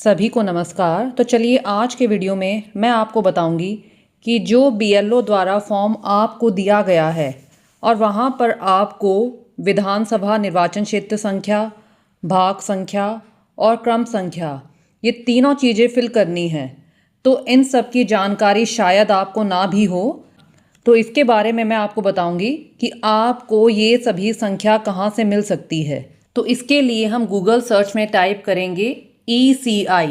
सभी को नमस्कार। तो चलिए आज के वीडियो में मैं आपको बताऊंगी कि जो बीएलओ द्वारा फॉर्म आपको दिया गया है और वहां पर आपको विधानसभा निर्वाचन क्षेत्र संख्या, भाग संख्या और क्रम संख्या, ये तीनों चीज़ें फिल करनी हैं। तो इन सब की जानकारी शायद आपको ना भी हो, तो इसके बारे में मैं आपको बताऊंगी कि आपको ये सभी संख्या कहाँ से मिल सकती है। तो इसके लिए हम गूगल सर्च में टाइप करेंगे ECI,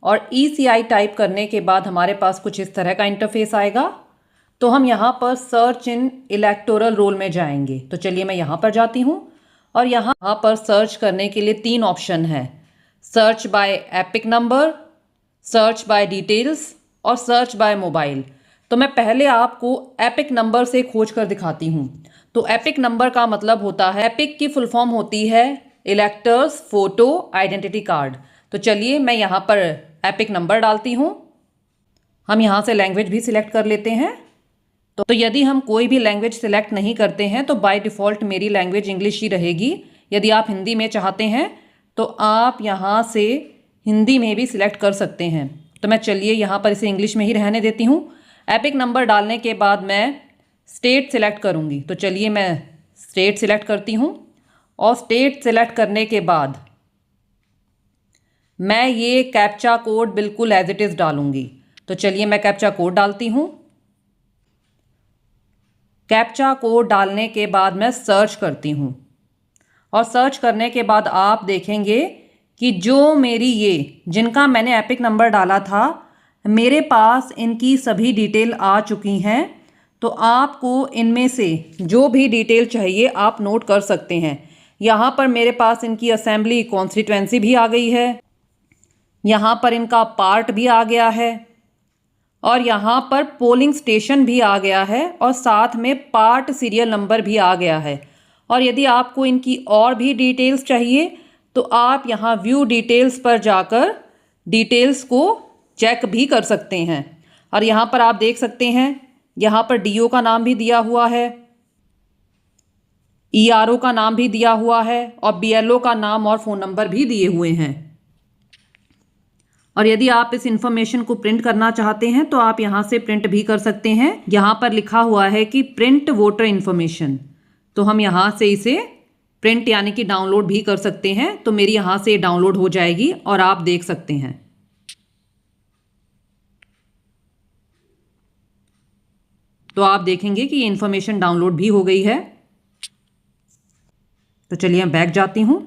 और ECI टाइप करने के बाद हमारे पास कुछ इस तरह का इंटरफेस आएगा। तो हम यहाँ पर सर्च इन इलेक्टोरल रोल में जाएंगे। तो चलिए मैं यहाँ पर जाती हूँ और यहाँ पर सर्च करने के लिए तीन ऑप्शन है: search by epic number, search by details और सर्च बाय मोबाइल। तो मैं पहले आपको एपिक नंबर से खोज कर दिखाती हूँ। तो एपिक नंबर का मतलब होता है, एपिक की फुल फॉर्म होती है इलेक्टर्स फोटो आइडेंटिटी कार्ड। तो चलिए मैं यहाँ पर एपिक नंबर डालती हूँ। हम यहाँ से लैंग्वेज भी सिलेक्ट कर लेते हैं। तो यदि हम कोई भी लैंग्वेज सिलेक्ट नहीं करते हैं तो बाय डिफ़ॉल्ट मेरी लैंग्वेज इंग्लिश ही रहेगी। यदि आप हिंदी में चाहते हैं तो आप यहाँ से हिंदी में भी सिलेक्ट कर सकते हैं। तो मैं चलिए यहाँ पर इसे इंग्लिश में ही रहने देती हूँ। एपिक नंबर डालने के बाद मैं स्टेट सिलेक्ट करूँगी। तो चलिए मैं स्टेट सिलेक्ट करती हूँ और स्टेट सिलेक्ट करने के बाद मैं ये कैप्चा कोड बिल्कुल एज इट इज़ डालूँगी। तो चलिए मैं कैप्चा कोड डालती हूँ। कैप्चा कोड डालने के बाद मैं सर्च करती हूँ और सर्च करने के बाद आप देखेंगे कि जो मेरी जिनका मैंने एपिक नंबर डाला था, मेरे पास इनकी सभी डिटेल आ चुकी हैं। तो आपको इनमें से जो भी डिटेल चाहिए आप नोट कर सकते हैं। यहाँ पर मेरे पास इनकी असेंबली कॉन्स्टिट्यूएंसी भी आ गई है, यहाँ पर इनका पार्ट भी आ गया है और यहाँ पर पोलिंग स्टेशन भी आ गया है और साथ में पार्ट सीरियल नंबर भी आ गया है। और यदि आपको इनकी और भी डिटेल्स चाहिए तो आप यहाँ व्यू डिटेल्स पर जाकर डिटेल्स को चेक भी कर सकते हैं। और यहाँ पर आप देख सकते हैं, यहाँ पर डीओ का नाम भी दिया हुआ है, ईआरओ का नाम भी दिया हुआ है और बीएलओ का नाम और फ़ोन नंबर भी दिए हुए हैं। और यदि आप इस इंफॉर्मेशन को प्रिंट करना चाहते हैं तो आप यहाँ से प्रिंट भी कर सकते हैं। यहाँ पर लिखा हुआ है कि प्रिंट वोटर इन्फॉर्मेशन। तो हम यहाँ से इसे प्रिंट यानी कि डाउनलोड भी कर सकते हैं। तो मेरी यहाँ से डाउनलोड हो जाएगी और आप देख सकते हैं। तो आप देखेंगे कि ये इन्फॉर्मेशन डाउनलोड भी हो गई है। तो चलिए मैं बैक जाती हूँ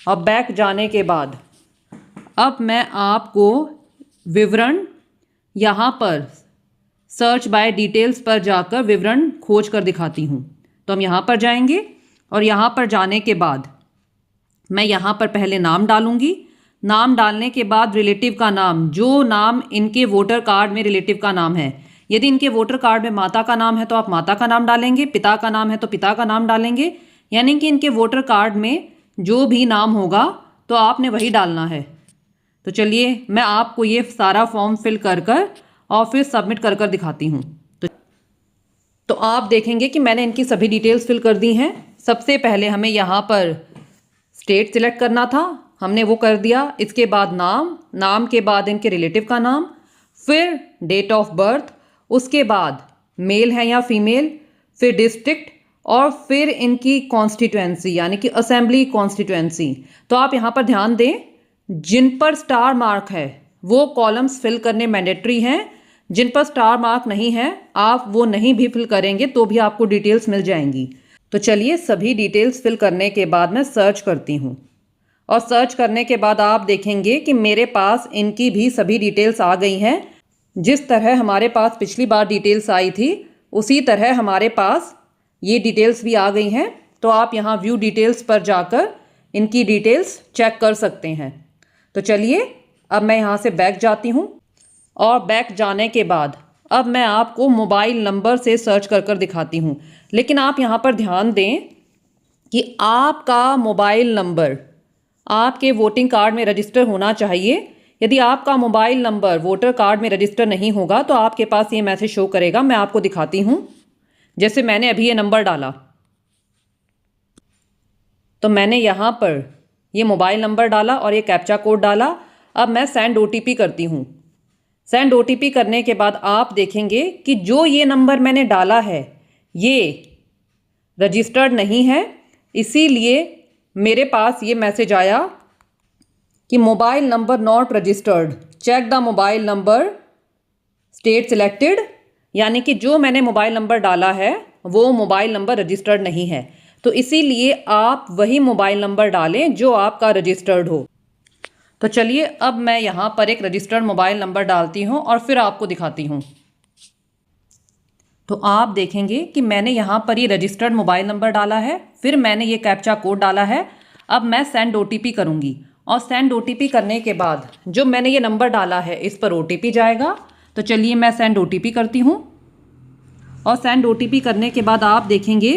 और बैक जाने के बाद अब मैं आपको विवरण यहाँ पर सर्च बाय डिटेल्स पर जाकर विवरण खोज कर दिखाती हूँ। तो हम यहाँ पर जाएंगे और यहाँ पर जाने के बाद मैं यहाँ पर पहले नाम डालूँगी। नाम डालने के बाद रिलेटिव का नाम, जो नाम इनके वोटर कार्ड में रिलेटिव का नाम है। यदि इनके वोटर कार्ड में माता का नाम है तो आप माता का नाम डालेंगे, पिता का नाम है तो पिता का नाम डालेंगे। यानी कि इनके वोटर कार्ड में जो भी नाम होगा तो आपने वही डालना है। तो चलिए मैं आपको ये सारा फॉर्म फिल कर और फिर सबमिट कर दिखाती हूँ। तो आप देखेंगे कि मैंने इनकी सभी डिटेल्स फिल कर दी हैं। सबसे पहले हमें यहाँ पर स्टेट सिलेक्ट करना था, हमने वो कर दिया। इसके बाद नाम के बाद इनके रिलेटिव का नाम, फिर डेट ऑफ बर्थ, उसके बाद मेल है या फीमेल, फिर डिस्ट्रिक्ट और फिर इनकी कॉन्स्टिट्यूएंसी यानी कि असेंबली कॉन्स्टिट्यूएंसी। तो आप यहाँ पर ध्यान दें, जिन पर स्टार मार्क है वो कॉलम्स फिल करने मैंडेटरी हैं। जिन पर स्टार मार्क नहीं है आप वो नहीं भी फिल करेंगे तो भी आपको डिटेल्स मिल जाएंगी। तो चलिए सभी डिटेल्स फिल करने के बाद मैं सर्च करती हूँ और सर्च करने के बाद आप देखेंगे कि मेरे पास इनकी भी सभी डिटेल्स आ गई हैं। जिस तरह हमारे पास पिछली बार डिटेल्स आई थी उसी तरह हमारे पास ये डिटेल्स भी आ गई हैं। तो आप यहाँ व्यू डिटेल्स पर जाकर इनकी डिटेल्स चेक कर सकते हैं। तो चलिए अब मैं यहाँ से बैक जाती हूँ और बैक जाने के बाद अब मैं आपको मोबाइल नंबर से सर्च कर दिखाती हूँ। लेकिन आप यहाँ पर ध्यान दें कि आपका मोबाइल नंबर आपके वोटिंग कार्ड में रजिस्टर होना चाहिए। यदि आपका मोबाइल नंबर वोटर कार्ड में रजिस्टर नहीं होगा तो आपके पास ये मैसेज शो करेगा। मैं आपको दिखाती हूँ। जैसे मैंने अभी ये नंबर डाला तो मैंने यहाँ पर ये मोबाइल नंबर डाला और ये कैप्चा कोड डाला। अब मैं सेंड OTP करती हूँ। सेंड OTP करने के बाद आप देखेंगे कि जो ये नंबर मैंने डाला है ये रजिस्टर्ड नहीं है, इसीलिए मेरे पास ये मैसेज आया कि mobile number not registered, check the mobile number state selected, यानी कि जो मैंने मोबाइल नंबर डाला है वो मोबाइल नंबर रजिस्टर्ड नहीं है। तो इसीलिए आप वही मोबाइल नंबर डालें जो आपका रजिस्टर्ड हो। तो चलिए अब मैं यहाँ पर एक रजिस्टर्ड मोबाइल नंबर डालती हूँ और फिर आपको दिखाती हूँ। तो आप देखेंगे कि मैंने यहाँ पर ये रजिस्टर्ड मोबाइल नंबर डाला है, फिर मैंने ये कैप्चा कोड डाला है। अब मैं सेंड OTP करूँगी और सेंड OTP करने के बाद जो मैंने ये नंबर डाला है इस पर OTP जाएगा। तो चलिए मैं सेंड OTP करती हूँ और सेंड OTP करने के बाद आप देखेंगे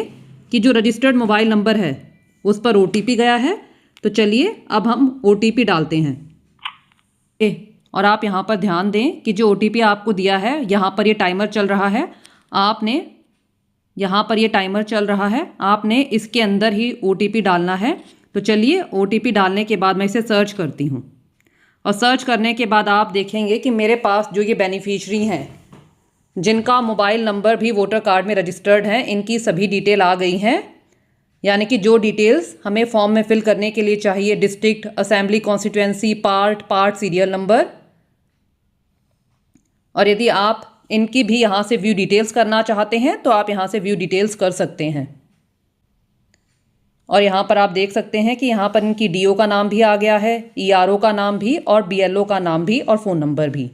कि जो रजिस्टर्ड मोबाइल नंबर है उस पर OTP गया है। तो चलिए अब हम OTP डालते हैं। और आप यहाँ पर ध्यान दें कि जो OTP आपको दिया है यहाँ पर ये टाइमर चल रहा है, आपने यहाँ पर ये टाइमर चल रहा है, आपने इसके अंदर ही OTP डालना है। तो चलिए OTP डालने के बाद मैं इसे सर्च करती हूँ और सर्च करने के बाद आप देखेंगे कि मेरे पास जो ये बेनिफिशरी हैं जिनका मोबाइल नंबर भी वोटर कार्ड में रजिस्टर्ड है, इनकी सभी डिटेल आ गई हैं। यानी कि जो डिटेल्स हमें फॉर्म में फिल करने के लिए चाहिए, district, assembly constituency, part serial number, और यदि आप इनकी भी यहाँ से व्यू डिटेल्स करना चाहते हैं तो आप यहाँ से व्यू डिटेल्स कर सकते हैं। और यहाँ पर आप देख सकते हैं कि यहाँ पर इनकी DO का नाम भी आ गया है, ERO का नाम भी और BLO का नाम भी और फ़ोन नंबर भी।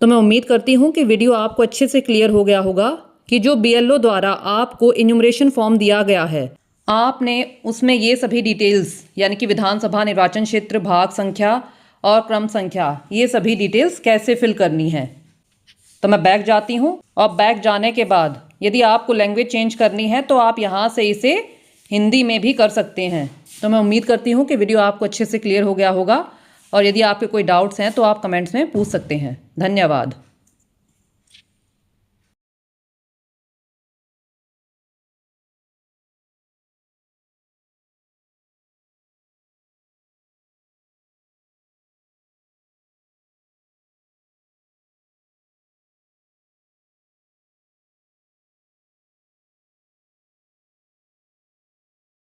तो मैं उम्मीद करती हूँ कि वीडियो आपको अच्छे से क्लियर हो गया होगा कि जो BLO द्वारा आपको इन्यूमरेशन फॉर्म दिया गया है, आपने उसमें ये सभी डिटेल्स यानी कि विधानसभा निर्वाचन क्षेत्र, भाग संख्या और क्रम संख्या, ये सभी डिटेल्स कैसे फिल करनी है। तो मैं बैक जाती हूँ और बैक जाने के बाद यदि आपको लैंग्वेज चेंज करनी है तो आप यहाँ से इसे हिंदी में भी कर सकते हैं। तो मैं उम्मीद करती हूँ कि वीडियो आपको अच्छे से क्लियर हो गया होगा और यदि आपके कोई डाउट्स हैं तो आप कमेंट्स में पूछ सकते हैं। धन्यवाद।